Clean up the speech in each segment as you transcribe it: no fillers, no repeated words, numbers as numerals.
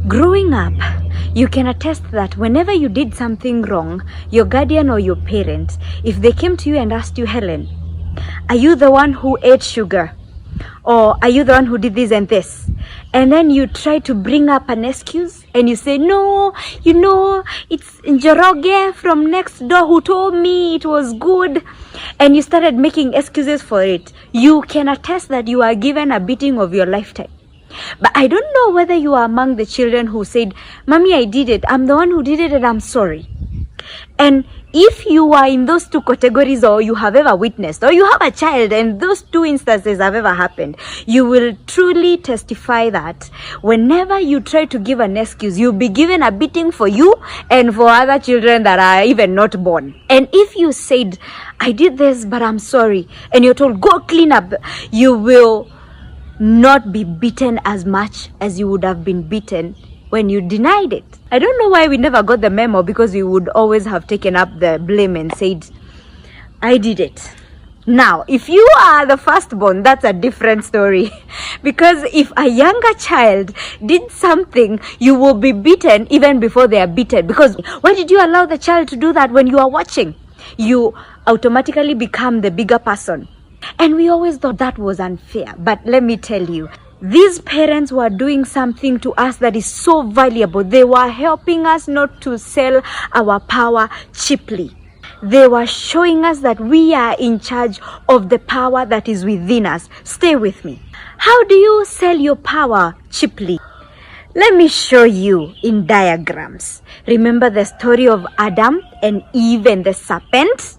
Growing up, you can attest that whenever you did something wrong, your guardian or your parent, if they came to you and asked you, Helen, are you the one who ate sugar? Or are you the one who did this and this? And then you try to bring up an excuse and you say, no, it's Njoroge from next door who told me it was good. And you started making excuses for it. You can attest that you are given a beating of your lifetime. But I don't know whether you are among the children who said, Mommy, I did it. I'm the one who did it and I'm sorry. And if you are in those two categories, or you have ever witnessed, or you have a child and those two instances have ever happened, you will truly testify that whenever you try to give an excuse, you'll be given a beating for you and for other children that are even not born. And if you said, I did this, but I'm sorry, and you're told, go clean up, you will not be beaten as much as you would have been beaten when you denied it. I don't know why we never got the memo, because we would always have taken up the blame and said, I did it. Now, if you are the firstborn, that's a different story. Because if a younger child did something, you will be beaten even before they are beaten. Because why did you allow the child to do that when you are watching? You automatically become the bigger person. And we always thought that was unfair. But let me tell you, these parents were doing something to us that is so valuable. They were helping us not to sell our power cheaply. They were showing us that we are in charge of the power that is within us. Stay with me. How do you sell your power cheaply? Let me show you in diagrams. Remember the story of Adam and Eve and the serpent?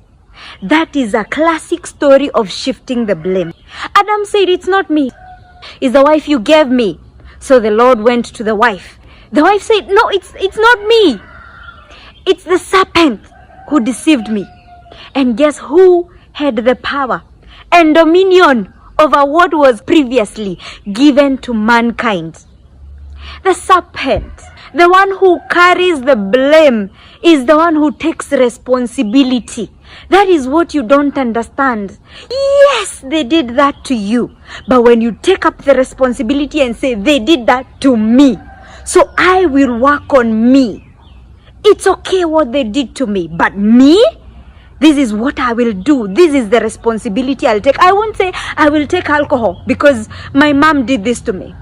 That is a classic story of shifting the blame. Adam said, it's not me. It's the wife you gave me. So the Lord went to the wife. The wife said, no, it's not me. It's the serpent who deceived me. And guess who had the power and dominion over what was previously given to mankind? The serpent. The one who carries the blame is the one who takes responsibility. That is what you don't understand. Yes, they did that to you. But when you take up the responsibility and say, they did that to me, so I will work on me. It's okay what they did to me, but me? This is what I will do. This is the responsibility I'll take. I won't say I will take alcohol because my mom did this to me.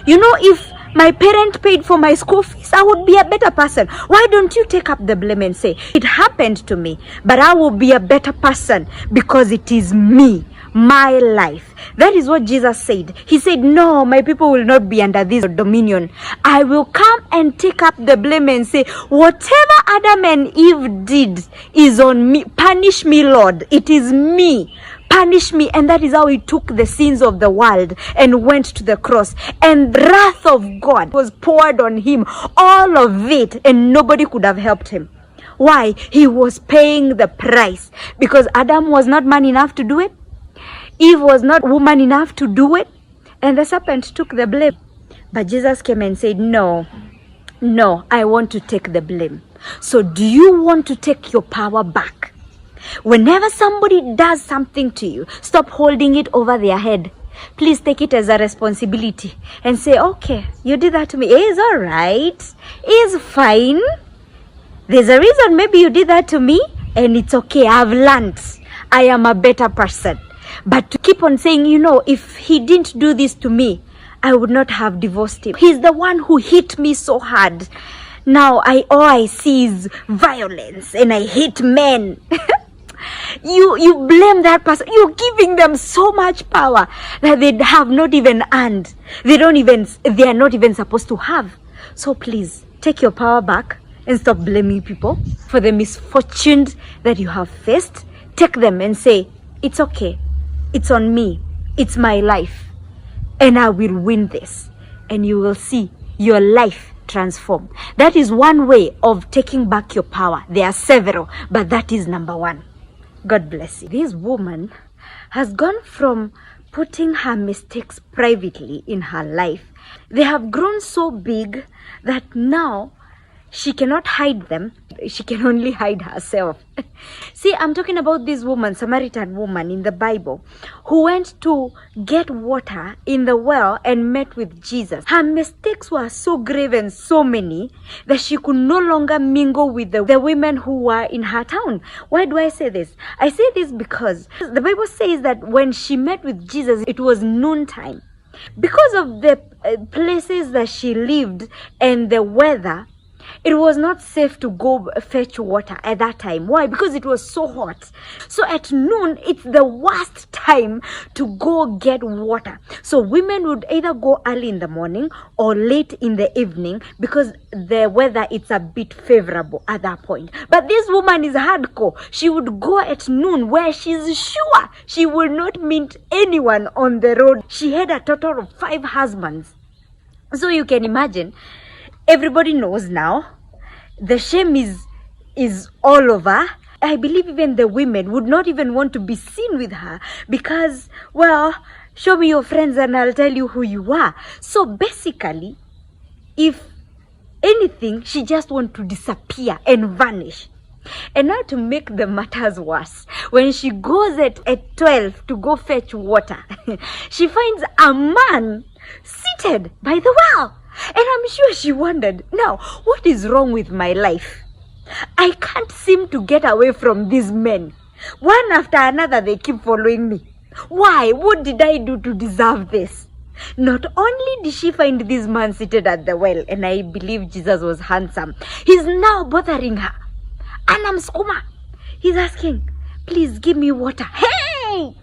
You know, if my parent paid for my school fees, I would be a better person. Why don't you take up the blame and say, it happened to me, but I will be a better person because it is me, my life. That is what Jesus said. He said, no, my people will not be under this dominion. I will come and take up the blame and say, whatever Adam and Eve did is on me. Punish me, Lord. It is me. Punish me. And that is how he took the sins of the world and went to the cross. And the wrath of God was poured on him. All of it. And nobody could have helped him. Why? He was paying the price. Because Adam was not man enough to do it. Eve was not woman enough to do it. And the serpent took the blame. But Jesus came and said, no, I want to take the blame. So do you want to take your power back? Whenever somebody does something to you, stop holding it over their head. Please take it as a responsibility and say, okay, you did that to me. It's all right. It's fine. There's a reason maybe you did that to me, and it's okay. I've learned. I am a better person. But to keep on saying, if he didn't do this to me, I would not have divorced him. He's the one who hit me so hard. Now all I see is violence and I hate men. You blame that person. You're giving them so much power that they have not even earned. They are not even supposed to have. So please take your power back and stop blaming people for the misfortunes that you have faced. Take them and say, it's okay. It's on me. It's my life. And I will win this. And you will see your life transform. That is one way of taking back your power. There are several, but that is number one. God bless you. This woman has gone from putting her mistakes privately in her life. They have grown so big that now she cannot hide them. She can only hide herself. See, I'm talking about this woman, Samaritan woman in the Bible, who went to get water in the well and met with Jesus. Her mistakes were so grave and so many that she could no longer mingle with the women who were in her town. Why do I say this? I say this because the Bible says that when she met with Jesus, it was noontime. Because of the places that she lived and the weather, it was not safe to go fetch water at that time. Why? Because it was so hot. So at noon, it's the worst time to go get water. So women would either go early in the morning or late in the evening because the weather is a bit favorable at that point. But this woman is hardcore. She would go at noon where she's sure she will not meet anyone on the road. She had a total of 5 husbands. So you can imagine, everybody knows now. The shame is all over. I believe even the women would not even want to be seen with her because, well, show me your friends and I'll tell you who you are. So basically, if anything, she just wants to disappear and vanish. And now to make the matters worse, when she goes at 12 to go fetch water, she finds a man seated by the well. And I'm sure she wondered, now, what is wrong with my life? I can't seem to get away from these men. One after another, they keep following me. Why? What did I do to deserve this? Not only did she find this man seated at the well, and I believe Jesus was handsome, he's now bothering her. Anamskuma. He's asking, please give me water. Hey!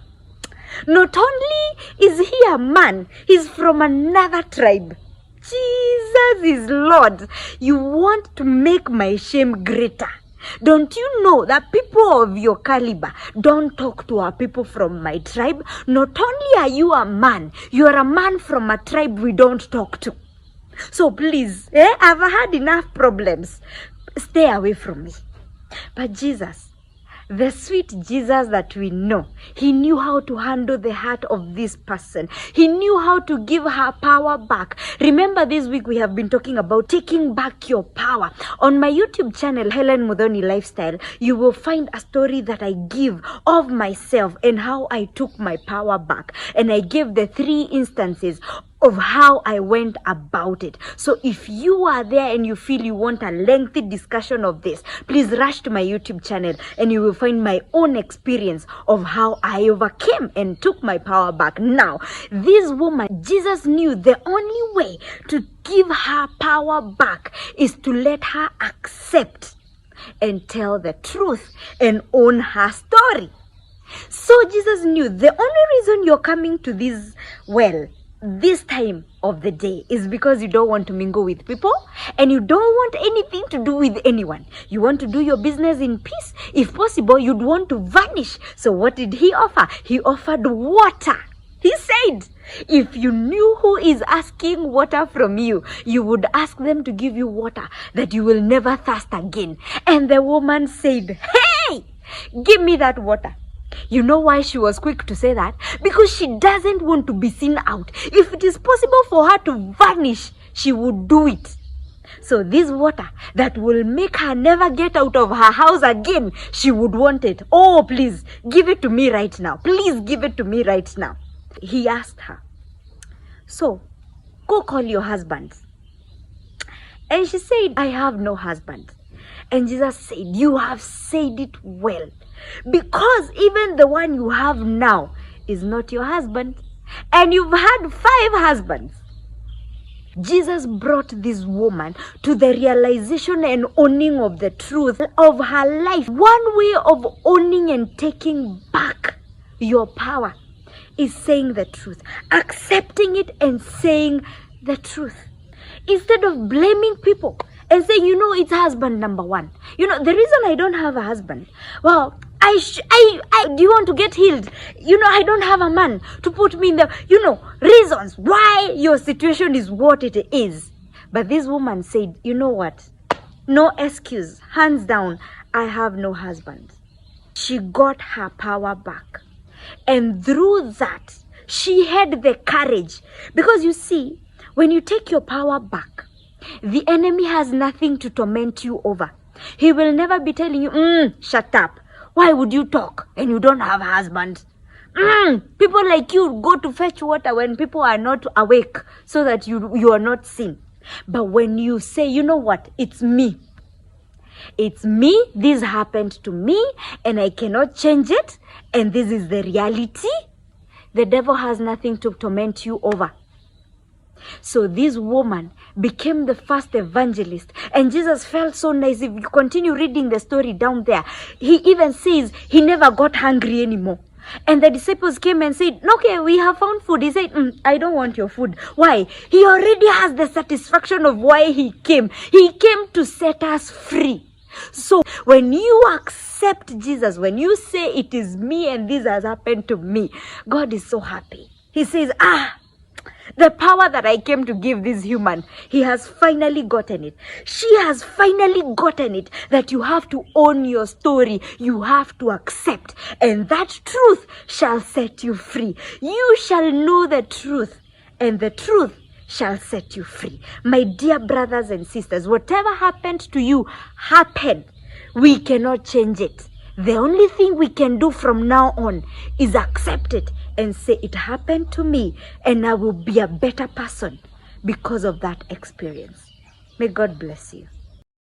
Not only is he a man, he's from another tribe. Jesus is Lord. You want to make my shame greater. Don't you know that people of your caliber don't talk to our people from my tribe? Not only are you a man, you are a man from a tribe we don't talk to. So please, I've had enough problems. Stay away from me. But Jesus, the sweet Jesus that we know, he knew how to handle the heart of this person. He knew how to give her power back. Remember, this week we have been talking about taking back your power. On my YouTube channel, Hellen Muthoni Lifestyle, you will find a story that I give of myself and how I took my power back. And I gave the 3 instances of how I went about it. So if you are there and you feel you want a lengthy discussion of this, please rush to my YouTube channel and you will find my own experience of how I overcame and took my power back. Now, this woman, Jesus knew the only way to give her power back is to let her accept and tell the truth and own her story. So Jesus knew the only reason you're coming to this well this time of the day is because you don't want to mingle with people and you don't want anything to do with anyone. You want to do your business in peace. If possible, you'd want to vanish. So what did he offer? He offered water. He said, if you knew who is asking water from you, you would ask them to give you water that you will never thirst again. And the woman said, hey, give me that water. You know why she was quick to say that? Because she doesn't want to be seen out. If it is possible for her to vanish, she would do it. So this water that will make her never get out of her house again, she would want it. Oh, please, give it to me right now. Please give it to me right now. He asked her, so, go call your husband. And she said, I have no husband. And Jesus said, you have said it well. Because even the one you have now is not your husband. And you've had 5 husbands. Jesus brought this woman to the realization and owning of the truth of her life. One way of owning and taking back your power is saying the truth. Accepting it and saying the truth. Instead of blaming people and saying, you know, it's husband number 1. You know, the reason I don't have a husband, well, do you want to get healed? You know, I don't have a man to put me in the, you know, reasons why your situation is what it is. But this woman said, you know what? No excuse. Hands down, I have no husband. She got her power back. And through that, she had the courage. Because you see, when you take your power back, The enemy has nothing to torment you over. He will never be telling you, shut up. Why would you talk and you don't have a husband? People like you go to fetch water when people are not awake so that you are not seen. But when you say, you know what, it's me. It's me, this happened to me, and I cannot change it, and this is the reality, the devil has nothing to torment you over. So this woman became the first evangelist, and Jesus felt so nice. If you continue reading the story down there, he even says he never got hungry anymore. And the disciples came and said, okay, we have found food. He said, I don't want your food. Why? He already has the satisfaction of why he came. He came to set us free. So when you accept Jesus, when you say it is me and this has happened to me, God is so happy. He says, the power that I came to give this human, he has finally gotten it. She has finally gotten it, that you have to own your story. You have to accept. And that truth shall set you free. You shall know the truth, and the truth shall set you free. My dear brothers and sisters, whatever happened to you, happened. We cannot change it. The only thing we can do from now on is accept it and say, it happened to me, and I will be a better person because of that experience. May God bless you.